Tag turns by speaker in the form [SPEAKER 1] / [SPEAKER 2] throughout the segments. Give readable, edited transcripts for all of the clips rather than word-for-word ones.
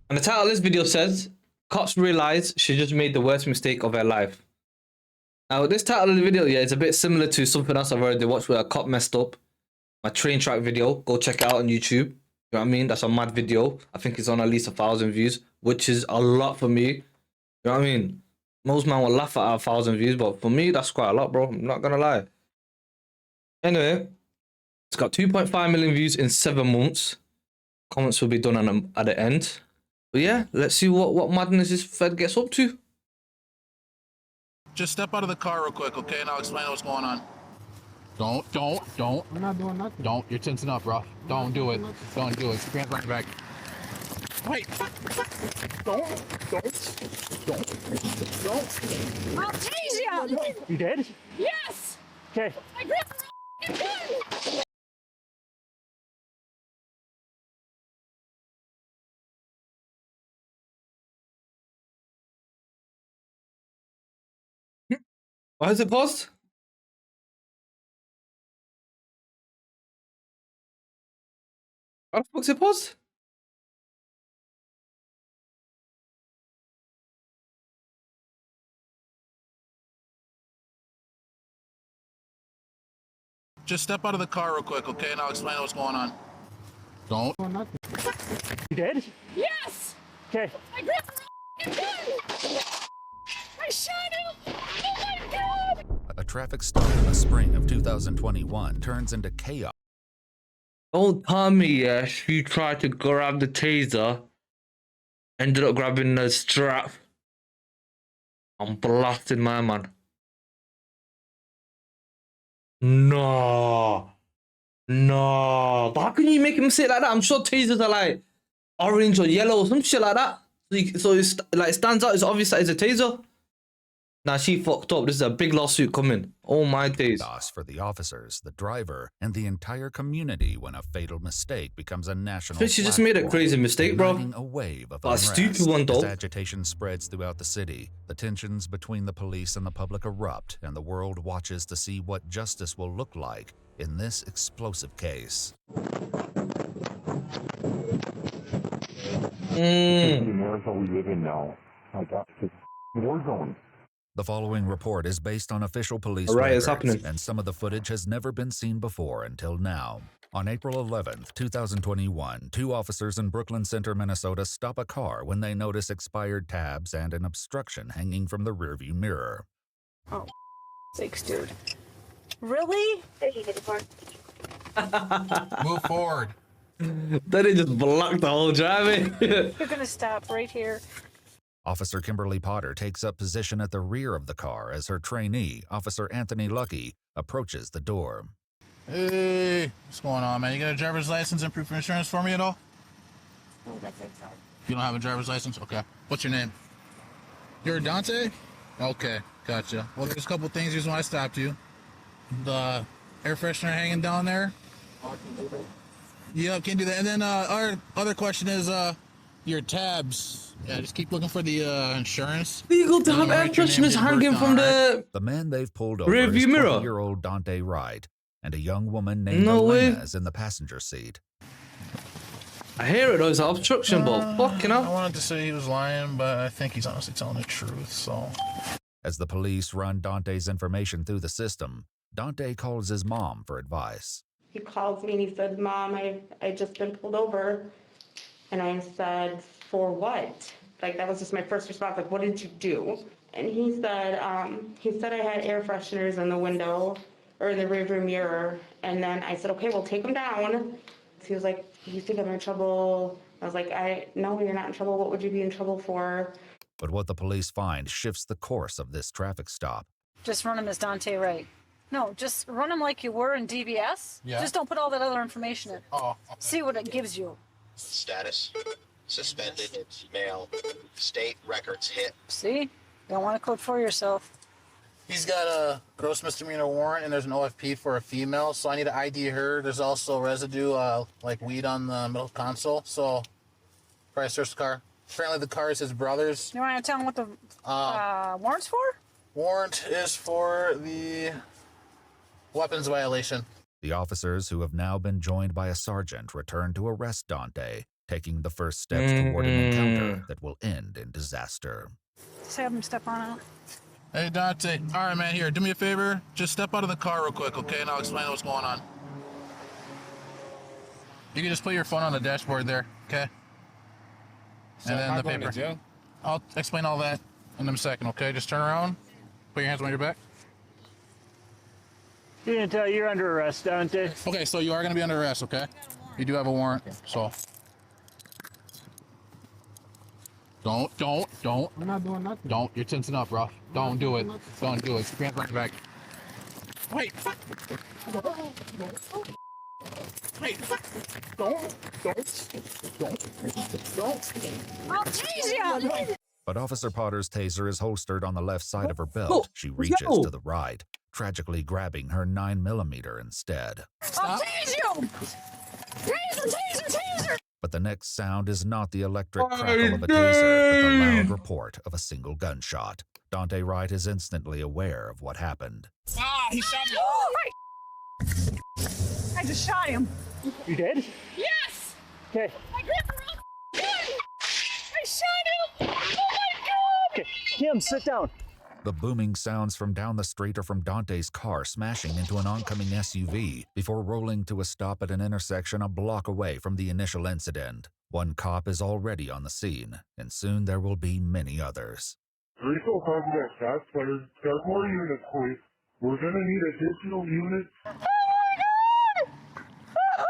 [SPEAKER 1] And the title of this video says, cops realize she just made the worst mistake of her life. Now, this title of the video, yeah, is a bit similar to something else I've already watched where a cop messed up. My train track video, go check it out on YouTube. You know what I mean? That's a mad video. I think it's on at least 1,000 views, which is a lot for me. You know what I mean? Most men will laugh at 1,000 views, but for me, that's quite a lot, bro. I'm not gonna lie. Anyway, it's got 2.5 million views in 7 months. Comments will be done at the end. But yeah, let's see what madness this Fed gets up to.
[SPEAKER 2] Just step out of the car real quick, okay? And I'll explain what's going on. Don't.
[SPEAKER 3] I'm not doing nothing.
[SPEAKER 2] Don't. You're tensing up, bro. Don't do it. Don't do it. Stand right back. Wait. Don't.
[SPEAKER 4] I'll tase you!
[SPEAKER 3] You did?
[SPEAKER 4] Yes!
[SPEAKER 3] Okay.
[SPEAKER 4] I grabbed the gun!
[SPEAKER 1] Why is it paused? Why the fuck's it paused?
[SPEAKER 2] Just step out of the car real quick, okay? And I'll explain what's going on. Don't.
[SPEAKER 3] Doing nothing. You did?
[SPEAKER 4] Yes!
[SPEAKER 3] Okay.
[SPEAKER 4] I grabbed the gun! I shot him! Oh my god!
[SPEAKER 5] A traffic stop in the spring of 2021 turns into chaos.
[SPEAKER 1] Don't tell me, yeah, she tried to grab the taser, ended up grabbing the strap. I'm blasting my man. No. But how can you make him say like that? I'm sure tasers are like orange or yellow or some shit like that. So it's like stands out. It's obvious that it's a taser. Nah, she fucked up. This is a big lawsuit coming. Oh my days.
[SPEAKER 5] Chaos for the officers, the driver, and the entire community when a fatal mistake becomes a national.
[SPEAKER 1] I think she just made a
[SPEAKER 5] platform,
[SPEAKER 1] crazy mistake, bro.
[SPEAKER 5] igniting a wave of
[SPEAKER 1] But a
[SPEAKER 5] unrest.
[SPEAKER 1] stupid one, though.
[SPEAKER 5] As agitation spreads throughout the city, the tensions between the police and the public erupt, and the world watches to see what justice will look like in this explosive case.
[SPEAKER 6] America we live in now. My God, it's a war zone.
[SPEAKER 5] The following report is based on official police
[SPEAKER 1] Alright, it's
[SPEAKER 5] records,
[SPEAKER 1] happening.
[SPEAKER 5] and some of the footage has never been seen before until now. On April 11th, 2021, 2 officers in Brooklyn Center, Minnesota stop a car when they notice expired tabs and an obstruction hanging from the rearview mirror.
[SPEAKER 4] Oh, sakes, dude. Really?
[SPEAKER 2] Move forward.
[SPEAKER 1] Then they just blocked the whole driveway.
[SPEAKER 4] You're gonna stop right here.
[SPEAKER 5] Officer Kimberly Potter takes up position at the rear of the car as her trainee, Officer Anthony Lucky, approaches the door.
[SPEAKER 2] Hey, what's going on, man? You got a driver's license and proof of insurance for me at all?
[SPEAKER 4] Oh, that's it, sorry.
[SPEAKER 2] You don't have a driver's license? Okay. What's your name? You're Dante? Okay, gotcha. Well, there's a couple things reason why I stopped you. The air freshener hanging down there. Yep, can do that. And then our other question is your tabs. Yeah, just keep looking for the insurance.
[SPEAKER 1] Legal to have air fresheners hanging from the...
[SPEAKER 5] The man they've pulled over
[SPEAKER 1] Rear
[SPEAKER 5] is
[SPEAKER 1] view mirror.
[SPEAKER 5] 20-year-old Dante Wright, and a young woman named
[SPEAKER 1] No way.
[SPEAKER 5] Elena is in the passenger seat.
[SPEAKER 1] I hear it though, it's an obstruction, but fucking
[SPEAKER 2] I
[SPEAKER 1] hell.
[SPEAKER 2] wanted to say he was lying, but I think he's honestly telling the truth, so...
[SPEAKER 5] As the police run Dante's information through the system, Dante calls his mom for advice.
[SPEAKER 7] He called me and he said, "Mom, I just been pulled over." And I said, "For what?" Like, that was just my first response. Like, what did you do? And he said I had air fresheners in the window or in the rearview mirror. And then I said, "Okay, well, take them down." He was like, "You think I'm in trouble?" I was like, "No, you're not in trouble. What would you be in trouble for?"
[SPEAKER 5] But what the police find shifts the course of this traffic stop.
[SPEAKER 4] Just run him as Dante Wright. No, just run him like you were in DBS.
[SPEAKER 2] Yeah.
[SPEAKER 4] Just don't put all that other information in.
[SPEAKER 2] Oh, okay.
[SPEAKER 4] See what it gives you.
[SPEAKER 8] Status, suspended, mail, state records hit.
[SPEAKER 4] See? Don't want to code for yourself.
[SPEAKER 2] He's got a gross misdemeanor warrant, and there's an OFP for a female, so I need to ID her. There's also residue, like weed on the middle console, so probably search the car. Apparently the car is his brother's.
[SPEAKER 4] You want to tell him what the warrant's for?
[SPEAKER 2] Warrant is for the weapons violation.
[SPEAKER 5] The officers, who have now been joined by a sergeant, return to arrest Dante, taking the first steps toward an encounter that will end in disaster.
[SPEAKER 4] Just have him step on out.
[SPEAKER 2] Hey, Dante. All right, man, here, do me a favor. Just step out of the car real quick, okay? And I'll explain what's going on. You can just put your phone on the dashboard there, okay?
[SPEAKER 3] So
[SPEAKER 2] and then
[SPEAKER 3] am I
[SPEAKER 2] the
[SPEAKER 3] going
[SPEAKER 2] paper.
[SPEAKER 3] to jail?
[SPEAKER 2] I'll explain all that in a second, okay? Just turn around. Put your hands on your back.
[SPEAKER 3] You're under arrest, Dante.
[SPEAKER 2] Okay, so you are going to be under arrest, okay? You do have a warrant, so. Don't.
[SPEAKER 3] I'm not doing nothing.
[SPEAKER 2] Don't. You're tensing up, bro. Don't do it. Don't do it. Keep your hands on your back. Wait. Wait. Don't.
[SPEAKER 4] I'll tase you!
[SPEAKER 5] But Officer Potter's taser is holstered on the left side of her belt.
[SPEAKER 1] Oh,
[SPEAKER 5] She reaches
[SPEAKER 1] yo.
[SPEAKER 5] to the right, tragically grabbing her 9mm instead.
[SPEAKER 4] I'll tase you! Taser!
[SPEAKER 5] But the next sound is not the electric crackle of a taser, but the loud report of a single gunshot. Dante Wright is instantly aware of what happened.
[SPEAKER 2] Ah, he shot me.
[SPEAKER 4] Oh my! I just shot him.
[SPEAKER 3] You did?
[SPEAKER 4] Yes!
[SPEAKER 3] Okay.
[SPEAKER 4] I grabbed the wrong gun! I shot him! Oh my god!
[SPEAKER 3] Okay. Kim, sit down.
[SPEAKER 5] The booming sounds from down the street are from Dante's car smashing into an oncoming SUV before rolling to a stop at an intersection a block away from the initial incident. One cop is already on the scene, and soon there will be many others.
[SPEAKER 6] Refill contact shots fired. Start more units, please. We're gonna need additional units.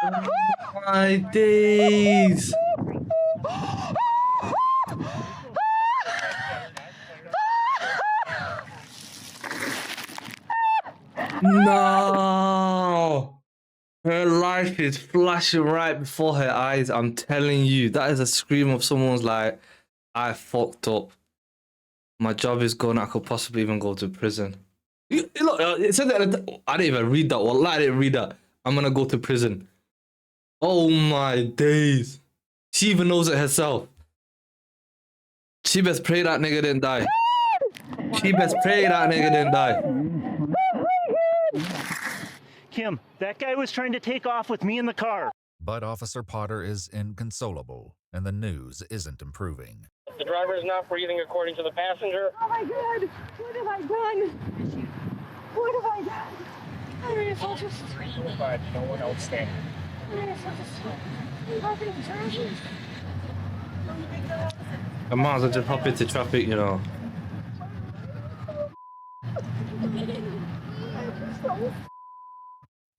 [SPEAKER 1] Oh my days. No. Her life is flashing right before her eyes. I'm telling you, that is a scream of someone's like, I fucked up. My job is gone. I could possibly even go to prison. Look, it said that I didn't even read that. Wallah, I didn't read that. I'm gonna go to prison. Oh my days. She even knows it herself. She best pray that nigga didn't die. She best pray that nigga didn't die.
[SPEAKER 3] Kim, that guy was trying to take off with me in the car.
[SPEAKER 5] But Officer Potter is inconsolable, and the news isn't improving.
[SPEAKER 9] The driver is not breathing according to the passenger.
[SPEAKER 4] Oh my god! What have I done? What have I done? I mean, if I'll just...
[SPEAKER 3] But no one else there.
[SPEAKER 4] I mean, if I'll just... Hop in traffic.
[SPEAKER 1] I might as well just hop into traffic, you know.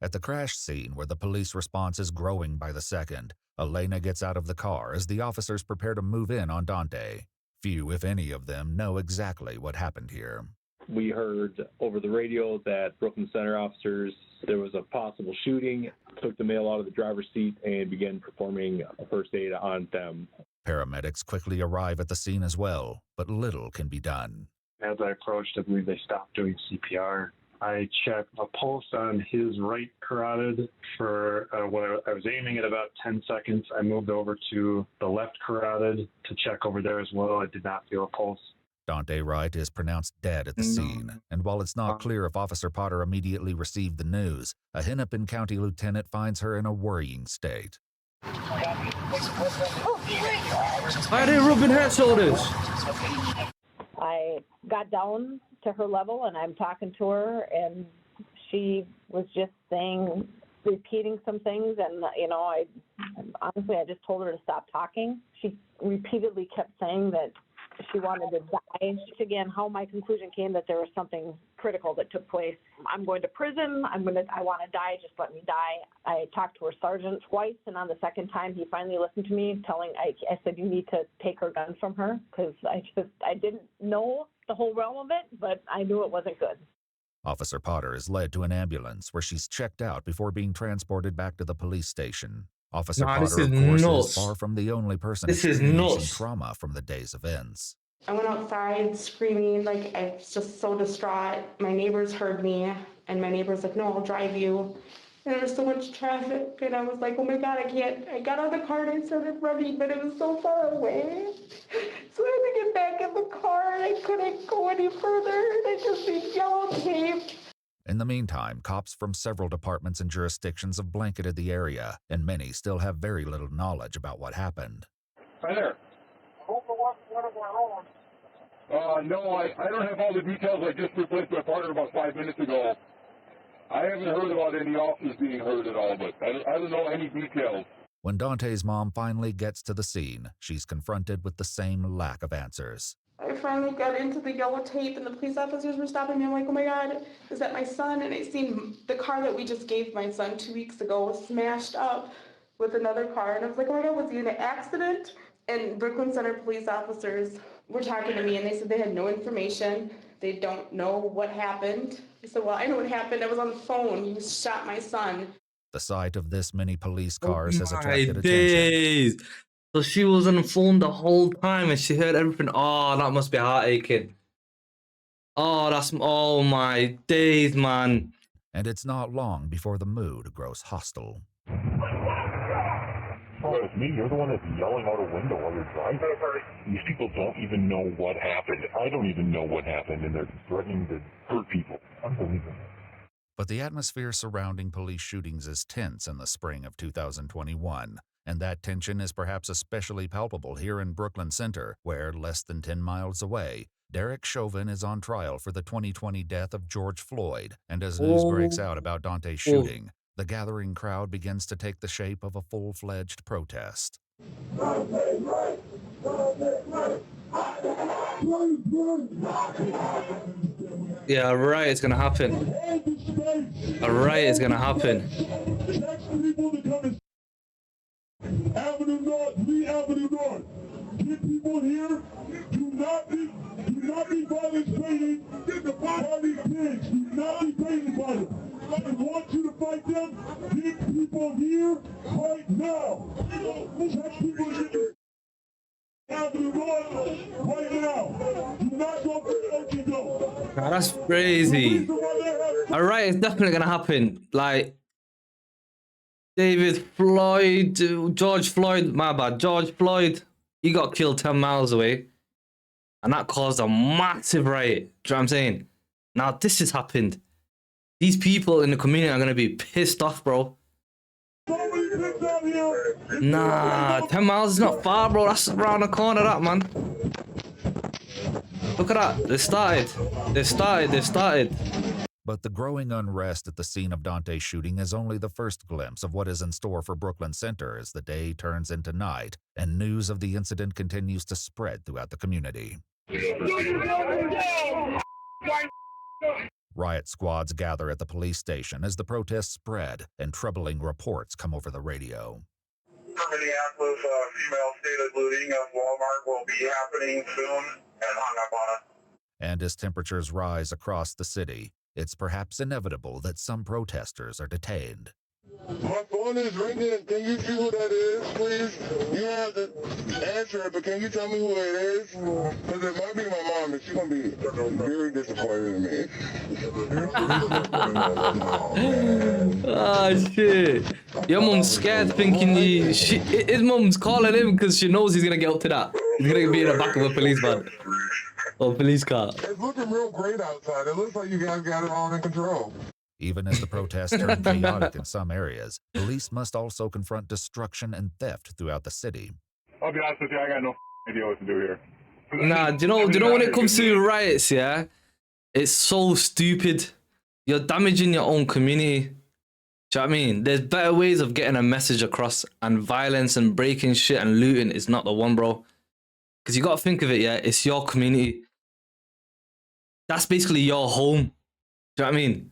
[SPEAKER 5] At the crash scene, where the police response is growing by the second, Elena gets out of the car as the officers prepare to move in on Dante. Few, if any of them, know exactly what happened here.
[SPEAKER 10] We heard over the radio that Brooklyn Center officers, there was a possible shooting, took the male out of the driver's seat and began performing a first aid on them.
[SPEAKER 5] Paramedics quickly arrive at the scene as well, but little can be done.
[SPEAKER 6] As I approached, I believe they stopped doing CPR. I checked a pulse on his right carotid for when I was aiming at about 10 seconds. I moved over to the left carotid to check over there as well. I did not feel a pulse.
[SPEAKER 5] Dante Wright is pronounced dead at the scene, and while it's not clear if Officer Potter immediately received the news, a Hennepin County lieutenant finds her in a worrying state.
[SPEAKER 1] Why are they rubbing her shoulders?
[SPEAKER 11] I got down to her level and I'm talking to her and she was just repeating some things and, I just told her to stop talking. She repeatedly kept saying that she wanted to die. Again, how my conclusion came that there was something critical that took place. I'm going to prison. I want to die. Just let me die. I talked to her sergeant twice, and on the second time, he finally listened to me, I said, you need to take her gun from her, because I didn't know the whole realm of it, but I knew it wasn't good.
[SPEAKER 5] Officer Potter is led to an ambulance where she's checked out before being transported back to the police station. Officer Potter, of course, is far from the only person experiencing trauma from the day's events.
[SPEAKER 7] I went outside screaming, I was just so distraught. My neighbors heard me, and my neighbor's like, no, I'll drive you. And there was so much traffic, and I was like, oh my God, I can't. I got out of the car and I started running, but it was so far away. So I had to get back in the car, and I couldn't go any further, and I just seen yellow tape.
[SPEAKER 5] In the meantime, cops from several departments and jurisdictions have blanketed the area, and many still have very little knowledge about what happened.
[SPEAKER 12] Hi there. No, I don't have all the details. I just replaced my partner about 5 minutes ago. I haven't heard about any officers being hurt at all, but I don't know any details.
[SPEAKER 5] When Dante's mom finally gets to the scene, she's confronted with the same lack of answers.
[SPEAKER 7] I finally got into the yellow tape and the police officers were stopping me. I'm like, oh my God, is that my son? And I seen the car that we just gave my son 2 weeks ago was smashed up with another car. And I was like, oh my God, was he in an accident? And Brooklyn Center police officers were talking to me and they said they had no information. They don't know what happened. I said, well, I know what happened. I was on the phone. He shot my son.
[SPEAKER 5] The sight of this many police cars has
[SPEAKER 1] My
[SPEAKER 5] attracted attention.
[SPEAKER 1] days. So she was on the phone the whole time and she heard everything. Oh, that must be heartaching. Oh my days, man.
[SPEAKER 5] And it's not long before the mood grows hostile.
[SPEAKER 12] Oh, it's me. You're the one that's yelling out a window while you're driving. These people don't even know what happened. I don't even know what happened, and they're threatening to hurt people. Unbelievable.
[SPEAKER 5] But the atmosphere surrounding police shootings is tense in the spring of 2021, and that tension is perhaps especially palpable here in Brooklyn Center, where, less than 10 miles away, Derek Chauvin is on trial for the 2020 death of George Floyd, and as news breaks out about Dante's shooting, the gathering crowd begins to take the shape of a full-fledged protest.
[SPEAKER 1] Yeah, a riot's gonna happen. A riot is gonna happen.
[SPEAKER 12] Avenue North, Lee Avenue North. Get people here. Do not be violent training. Get the party pigs. Do not be training by them. I want you to fight them. Get people here right now. Check people here. Avenue North right now. Do not go for the open door.
[SPEAKER 1] Nah, that's crazy. A riot is definitely gonna happen. Like George Floyd, my bad. George Floyd, he got killed 10 miles away. And that caused a massive riot. Do you know what I'm saying? Now this has happened. These people in the community are going to be pissed off, bro. Nah, 10 miles is not far, bro. That's around the corner, that, man. Look at that. They started.
[SPEAKER 5] But the growing unrest at the scene of Dante's shooting is only the first glimpse of what is in store for Brooklyn Center as the day turns into night and news of the incident continues to spread throughout the community. Riot squads gather at the police station as the protests spread and troubling reports come over the radio.
[SPEAKER 13] Minneapolis, female stated looting of Walmart will be happening soon, and hung up on it.
[SPEAKER 5] And as temperatures rise across the city, it's perhaps inevitable that some protesters are detained.
[SPEAKER 12] My phone is ringing. Can you see who that is, please? You have to answer it, but can you tell me who it is? Because it might be my mom, and she's going to be very disappointed in me.
[SPEAKER 1] Ah, shit. Your mum's scared thinking his mum's calling him because she knows he's going to get up to that. He's going to be in the back of a police van. Or police car.
[SPEAKER 12] It's looking real great outside. It looks like you guys got it all in control.
[SPEAKER 5] Even as the protests turn chaotic in some areas, police must also confront destruction and theft throughout the city.
[SPEAKER 12] I'll be honest with you, I got no idea what to do here.
[SPEAKER 1] Nah, do you know when it comes to riots, yeah? It's so stupid. You're damaging your own community. Do you know what I mean? There's better ways of getting a message across, and violence and breaking shit and looting is not the one, bro. Because you got to think of it, yeah? It's your community. That's basically your home. Do you know what I mean?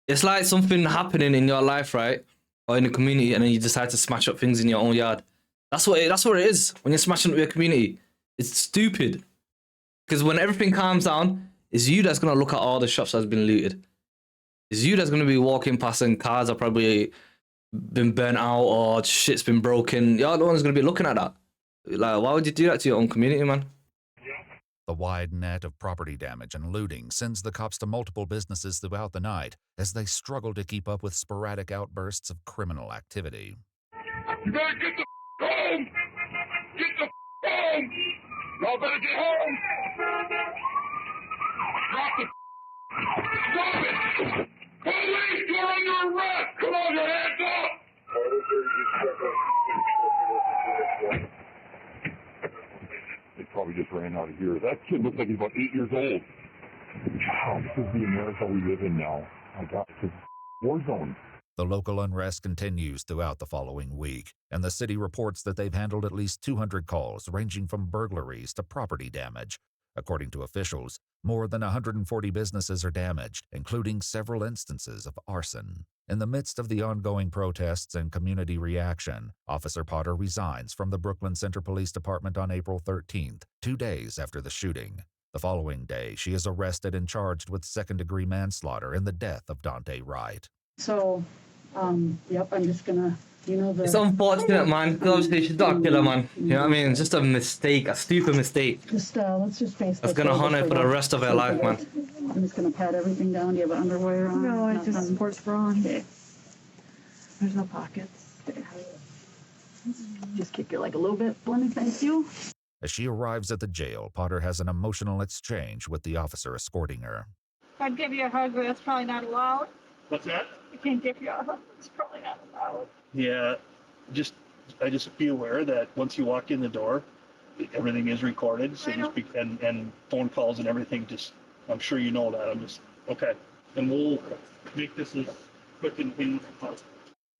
[SPEAKER 1] It's like something happening in your life, right? Or in the community, and then you decide to smash up things in your own yard. That's what it is when you're smashing up your community. It's stupid. Because when everything calms down, it's you that's going to look at all the shops that's been looted. It's you that's going to be walking past and cars are probably been burnt out or shit's been broken. You're the one's going to be looking at that. Like, why would you do that to your own community, man?
[SPEAKER 5] The wide net of property damage and looting sends the cops to multiple businesses throughout the night as they struggle to keep up with sporadic outbursts of criminal activity.
[SPEAKER 12] You better get the home! Get the home! Y'all better get home! Drop the Stop it! Police, you're under arrest! Come on, your hands up!
[SPEAKER 14] They probably just ran out of here. That kid looks like he's about 8 years old. Wow, this is the America we live in now. My God, it's a war zone.
[SPEAKER 5] The local unrest continues throughout the following week, and the city reports that they've handled at least 200 calls ranging from burglaries to property damage. According to officials, more than 140 businesses are damaged, including several instances of arson. In the midst of the ongoing protests and community reaction, Officer Potter resigns from the Brooklyn Center Police Department on April 13th, 2 days after the shooting. The following day, she is arrested and charged with second-degree manslaughter in the death of Dante Wright.
[SPEAKER 15] So, yep, I'm just gonna,
[SPEAKER 1] It's unfortunate, man, because obviously she's not a killer, man. You know what I mean? It's just a mistake, a stupid mistake.
[SPEAKER 15] Just, let's just face
[SPEAKER 1] That's gonna haunt her for the rest of her life, man.
[SPEAKER 15] I'm just gonna pat everything down. Do you have underwear on?
[SPEAKER 16] No, I just
[SPEAKER 15] Nothing?
[SPEAKER 16] sports bra on.
[SPEAKER 15] Okay.
[SPEAKER 16] There's no pockets.
[SPEAKER 15] Just kick your leg a little bit, Lenny, thank you.
[SPEAKER 5] As she arrives at the jail, Potter has an emotional exchange with the officer escorting her.
[SPEAKER 16] I'd give you a hug, but that's probably not allowed.
[SPEAKER 9] What's that?
[SPEAKER 16] I can't give you a hug. It's probably not allowed.
[SPEAKER 9] Yeah, I just be aware that once you walk in the door, everything is recorded. So just and phone calls and everything. Just I'm sure you know that. Okay, and we'll make this as quick and painless as possible.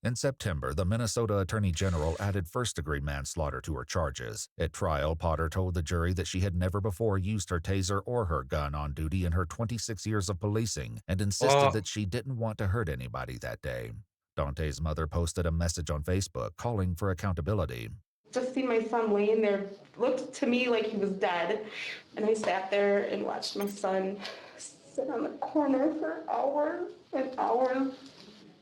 [SPEAKER 5] In September, the Minnesota Attorney General added first-degree manslaughter to her charges. At trial, Potter told the jury that she had never before used her taser or her gun on duty in her 26 years of policing and insisted that she didn't want to hurt anybody that day. Dante's mother posted a message on Facebook calling for accountability.
[SPEAKER 7] Just see my son laying there, looked to me like he was dead. And I sat there and watched my son sit on the corner for hours and hours.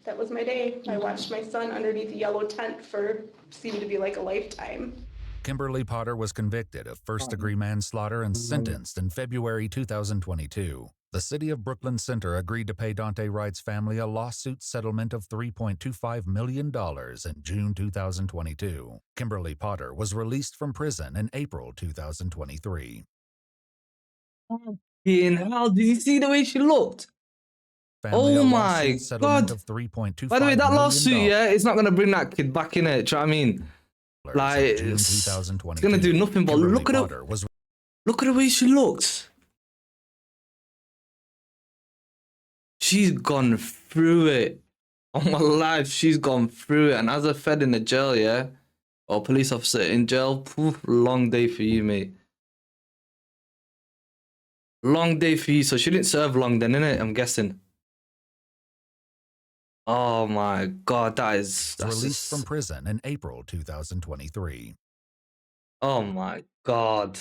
[SPEAKER 7] That was my day. I watched my son underneath a yellow tent for seemed to be like a lifetime.
[SPEAKER 5] Kimberly Potter was convicted of first-degree manslaughter and sentenced in February 2022. The city of Brooklyn Center agreed to pay Dante Wright's family a lawsuit settlement of $3.25 million in June 2022. Kimberly Potter was released from prison in April 2023.
[SPEAKER 1] In hell, did you see the way she looked?
[SPEAKER 5] Family
[SPEAKER 1] Oh
[SPEAKER 5] a
[SPEAKER 1] my
[SPEAKER 5] lawsuit settlement
[SPEAKER 1] God.
[SPEAKER 5] of $3.25
[SPEAKER 1] By the way, that
[SPEAKER 5] million
[SPEAKER 1] lawsuit, yeah, it's not going to bring that kid back in it. Do you know what I mean? Like,
[SPEAKER 5] in June
[SPEAKER 1] it's
[SPEAKER 5] 2022.
[SPEAKER 1] going to do nothing but
[SPEAKER 5] Kimberly
[SPEAKER 1] look at
[SPEAKER 5] Potter
[SPEAKER 1] her.
[SPEAKER 5] was
[SPEAKER 1] Look at the way she looks. She's gone through it. On my life, she's gone through it. And as a fed in the jail, yeah, or police officer in jail, poof, long day for you, mate. Long day for you. So she didn't serve long then, innit? I'm guessing. Oh my God, that's
[SPEAKER 5] released from prison in April 2023.
[SPEAKER 1] Oh my God.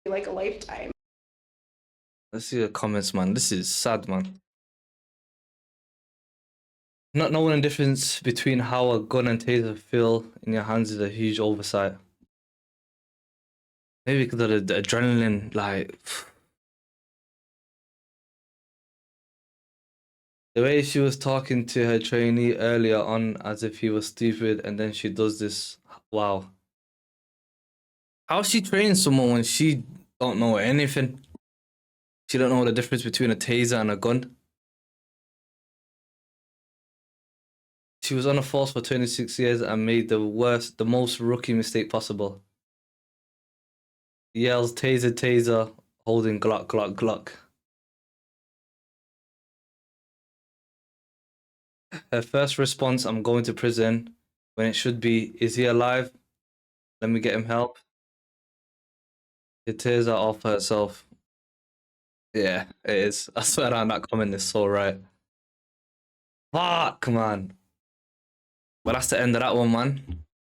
[SPEAKER 7] Like a lifetime.
[SPEAKER 1] Let's see the comments, man. This is sad, man. Not knowing the difference between how a gun and taser feel in your hands is a huge oversight. Maybe because of the adrenaline, like... The way she was talking to her trainee earlier on as if he was stupid, and then she does this. Wow. How she train someone when she don't know anything? She don't know the difference between a taser and a gun. She was on the force for 26 years and made the most rookie mistake possible. Yells, taser, taser, holding Glock, Glock, Glock. Her first response, I'm going to prison, when it should be, is he alive? Let me get him help. It tears her off herself. Yeah, it is. I swear on that comment is so right. Fuck, man. But that's the end of that one, man.